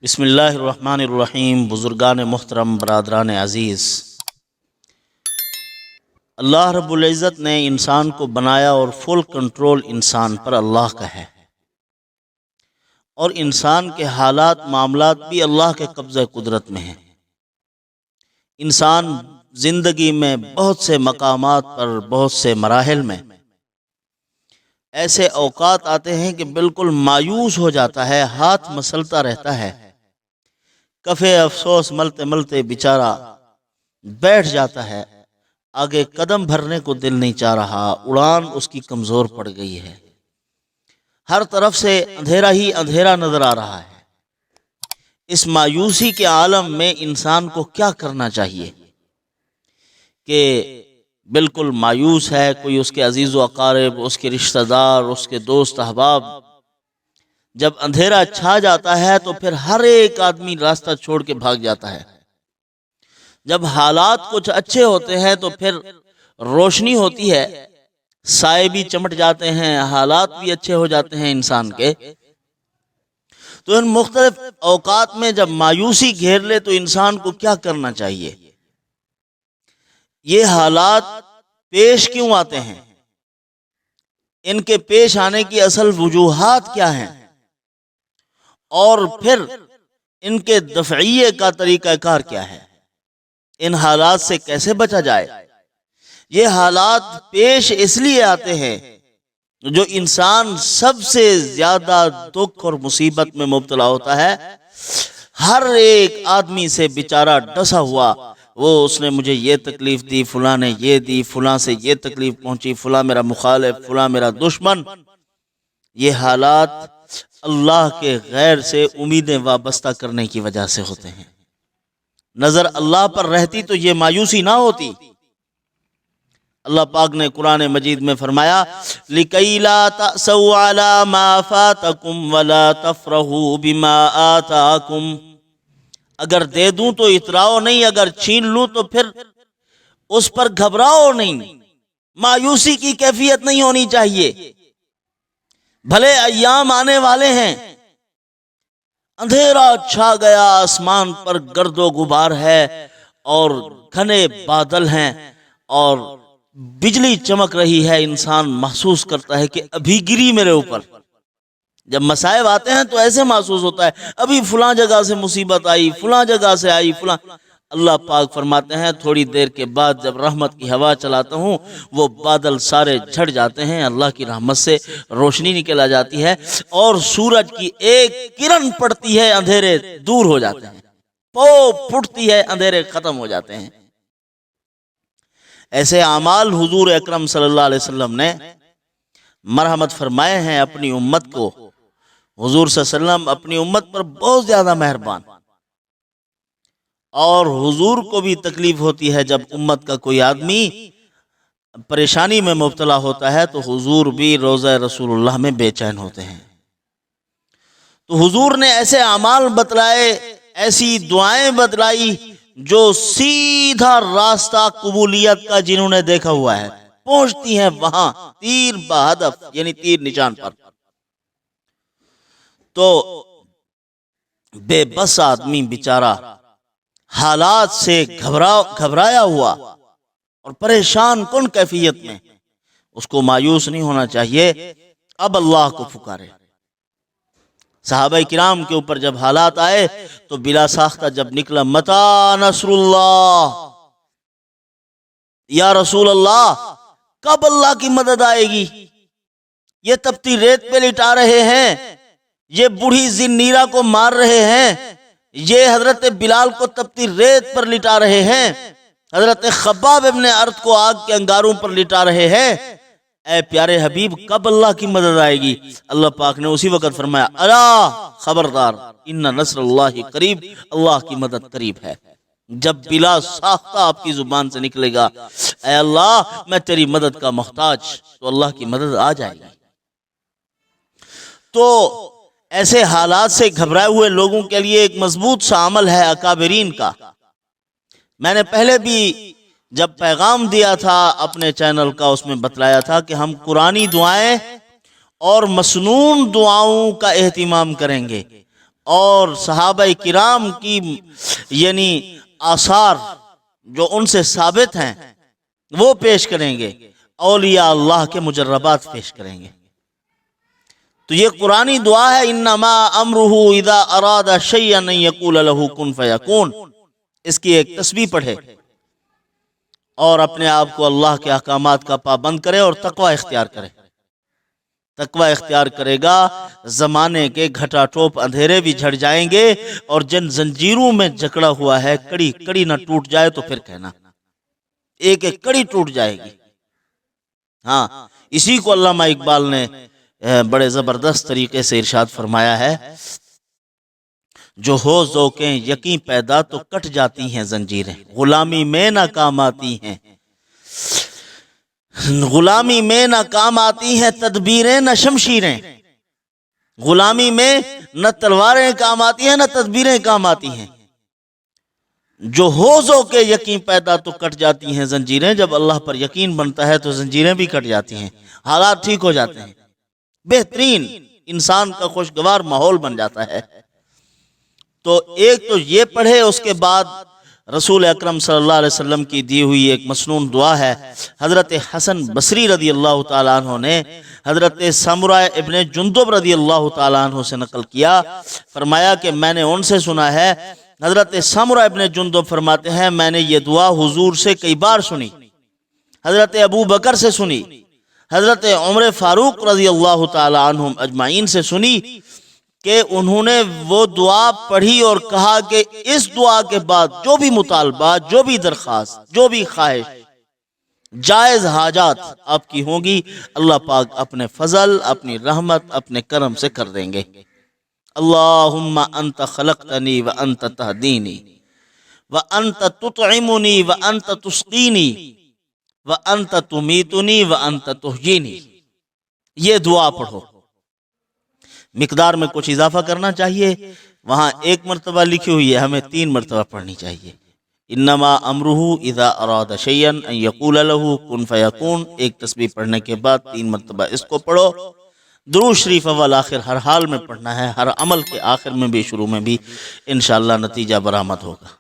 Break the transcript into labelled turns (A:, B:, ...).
A: بسم اللہ الرحمن الرحیم۔ بزرگان محترم، برادران عزیز، اللہ رب العزت نے انسان کو بنایا اور فل کنٹرول انسان پر اللہ کا ہے، اور انسان کے حالات معاملات بھی اللہ کے قبضہ قدرت میں ہیں۔ انسان زندگی میں بہت سے مقامات پر، بہت سے مراحل میں ایسے اوقات آتے ہیں کہ بالکل مایوس ہو جاتا ہے، ہاتھ مسلتا رہتا ہے، کفے افسوس ملتے ملتے بیچارہ بیٹھ جاتا ہے، آگے قدم بھرنے کو دل نہیں چاہ رہا، اڑان اس کی کمزور پڑ گئی ہے، ہر طرف سے اندھیرا ہی اندھیرا نظر آ رہا ہے۔ اس مایوسی کے عالم میں انسان کو کیا کرنا چاہیے کہ بالکل مایوس ہے، کوئی اس کے عزیز و اقارب، اس کے رشتہ دار، اس کے دوست احباب، جب اندھیرا چھا جاتا ہے تو پھر ہر ایک آدمی راستہ چھوڑ کے بھاگ جاتا ہے۔ جب حالات کچھ اچھے ہوتے ہیں تو پھر روشنی ہوتی ہے، سائے بھی چمٹ جاتے ہیں، حالات بھی اچھے ہو جاتے ہیں انسان کے۔ تو ان مختلف اوقات میں جب مایوسی گھیر لے تو انسان کو کیا کرنا چاہیے؟ یہ حالات پیش کیوں آتے ہیں؟ ان کے پیش آنے کی اصل وجوہات کیا ہیں؟ اور پھر ان کے دفعیے کا طریقہ کار کیا ہے؟ ان حالات سے کیسے بچا جائے؟ یہ حالات پیش اس لیے آتے ہیں جو انسان سب سے زیادہ دکھ اور مصیبت میں مبتلا ہوتا ہے، ہر ایک آدمی سے بیچارہ ڈسا ہوا، وہ اس نے مجھے یہ تکلیف دی، فلاں نے یہ دی، فلاں سے یہ تکلیف پہنچی، فلاں میرا مخالف، فلاں میرا دشمن۔ یہ حالات اللہ کے غیر سے امیدیں وابستہ کرنے کی وجہ سے ہوتے ہیں۔ نظر اللہ پر رہتی تو یہ مایوسی نہ ہوتی۔ اللہ پاک نے قرآن مجید میں فرمایا لِكَيْ لَا تَأْسَوْا عَلَى مَا فَاتَكُمْ وَلَا تَفْرَحُوا بِمَا آتَاكُمْ۔ اگر دے دوں تو اتراؤ نہیں، اگر چھین لوں تو پھر اس پر گھبراؤ نہیں۔ مایوسی کی کیفیت نہیں ہونی چاہیے۔ بھلے ایام آنے والے ہیں، اندھیرا چھا گیا، آسمان پر گرد و غبار ہے اور گھنے بادل ہیں اور بجلی چمک رہی ہے، انسان محسوس کرتا ہے کہ ابھی گری میرے اوپر۔ جب مصائب آتے ہیں تو ایسے محسوس ہوتا ہے ابھی فلاں جگہ سے مصیبت آئی، فلاں جگہ سے آئی، فلاں۔ اللہ پاک فرماتے ہیں تھوڑی دیر کے بعد جب رحمت کی ہوا چلاتا ہوں وہ بادل سارے جھڑ جاتے ہیں، اللہ کی رحمت سے روشنی نکل آ جاتی ہے اور سورج کی ایک کرن پڑتی ہے، اندھیرے دور ہو جاتے ہیں، پو پھٹتی ہے، اندھیرے ختم ہو جاتے ہیں۔ ایسے اعمال حضور اکرم صلی اللہ علیہ وسلم نے مرحمت فرمائے ہیں اپنی امت کو۔ حضور صلی اللہ علیہ وسلم اپنی امت پر بہت زیادہ مہربان، اور حضور کو بھی تکلیف ہوتی ہے جب امت کا کوئی آدمی پریشانی میں مبتلا ہوتا ہے تو حضور بھی روضہ رسول اللہ میں بے چین ہوتے ہیں۔ تو حضور نے ایسے اعمال بتلائے، ایسی دعائیں بتلائی جو سیدھا راستہ قبولیت کا جنہوں نے دیکھا ہوا ہے پہنچتی ہیں وہاں، تیر بہدف یعنی تیر نشان پر۔ تو بے بس آدمی بیچارہ حالات سے گھبرایا ہوا اور پریشان کن کیفیت میں، اس کو مایوس نہیں ہونا چاہیے، اب اللہ کو پکارے۔ صحابہ کرام کے اوپر جب حالات آئے تو بلا ساختہ جب نکلا متی نصر اللہ، یا رسول اللہ کب اللہ کی مدد آئے گی؟ یہ تپتی ریت پہ لٹا رہے ہیں، یہ بوڑھی ذنیرہ کو مار رہے ہیں، یہ حضرت بلال کو تپتی ریت پر لٹا رہے ہیں، حضرت خباب ابن ارت کو آگ کے انگاروں پر لٹا رہے ہیں، اے پیارے حبیب کب اللہ کی مدد آئے گی؟ اللہ پاک نے اسی وقت فرمایا الا خبردار ان نصر اللہ قریب، اللہ کی مدد قریب ہے۔ جب بلا ساختہ آپ کی زبان سے نکلے گا اے اللہ میں تیری مدد کا محتاج، تو اللہ کی مدد آ جائے گی۔ تو ایسے حالات سے گھبرائے ہوئے لوگوں کے لیے ایک مضبوط سا عمل ہے اکابرین کا۔ میں نے پہلے بھی جب پیغام دیا تھا اپنے چینل کا، اس میں بتلایا تھا کہ ہم قرآنی دعائیں اور مسنون دعاؤں کا اہتمام کریں گے، اور صحابہ کرام کی یعنی آثار جو ان سے ثابت ہیں وہ پیش کریں گے، اولیاء اللہ کے مجربات پیش کریں گے۔ تو یہ قرآنی دعا ہے، انما امرہ اذا اراد شیئا ان یقول له کن فیکون۔ اس کی ایک تسبیح پڑھے اور اپنے آپ کو اللہ کے احکامات کا پابند کرے اور تقوی اختیار کرے۔ تقوی اختیار کرے گا، زمانے کے گھٹا ٹوپ اندھیرے بھی جھڑ جائیں گے، اور جن زنجیروں میں جکڑا ہوا ہے کڑی کڑی نہ ٹوٹ جائے تو پھر کہنا، ایک ایک کڑی ٹوٹ جائے گی۔ ہاں، اسی کو علامہ اقبال نے بڑے زبردست طریقے سے ارشاد فرمایا ہے، جو ہو ذوقیں یقین پیدا تو کٹ جاتی ہیں زنجیریں، غلامی میں نہ کام آتی ہیں، غلامی میں نہ کام آتی ہیں تدبیریں نہ شمشیریں۔ غلامی میں نہ تلواریں کام آتی ہیں نہ تدبیریں کام آتی ہیں، جو ہو ذوق یقین پیدا تو کٹ جاتی ہیں زنجیریں۔ جب اللہ پر یقین بنتا ہے تو زنجیریں بھی کٹ جاتی ہیں، حالات ٹھیک ہو جاتے ہیں، بہترین انسان کا خوشگوار ماحول بن جاتا ہے۔ تو ایک تو یہ پڑھے، اس کے بعد رسول اکرم صلی اللہ علیہ وسلم کی دی ہوئی ایک مسنون دعا ہے۔ حضرت حسن بصری رضی اللہ تعالیٰ عنہ نے حضرت سمرہ ابن جندب رضی اللہ تعالیٰ عنہ سے نقل کیا، فرمایا کہ میں نے ان سے سنا ہے، حضرت سمرہ ابن جندب فرماتے ہیں میں نے یہ دعا حضور سے کئی بار سنی، حضرت ابو بکر سے سنی، حضرت عمر فاروق رضی اللہ تعالیٰ عنہم اجمعین سے سنی کہ انہوں نے وہ دعا پڑھی اور کہا کہ اس دعا کے بعد جو بھی مطالبات، جو بھی درخواست، جو بھی خواہش، جائز حاجات آپ کی ہوں گی، اللہ پاک اپنے فضل، اپنی رحمت، اپنے کرم سے کر دیں گے۔ اللہم انت خلقتنی وانت تہدینی وانت تطعمنی وانت تسقینی وانت تمیتنی وانت تحیینی۔ یہ دعا پڑھو، مقدار میں کچھ اضافہ کرنا چاہیے، وہاں ایک مرتبہ لکھی ہوئی ہے، ہمیں 3 مرتبہ پڑھنی چاہیے۔ انما امرہ اذا اراد شیئا ان یقول له کن فیکون، ایک تسبیح پڑھنے کے بعد 3 مرتبہ اس کو پڑھو۔ درود شریف اول آخر ہر حال میں پڑھنا ہے، ہر عمل کے آخر میں بھی شروع میں بھی، انشاءاللہ نتیجہ برآمد ہوگا۔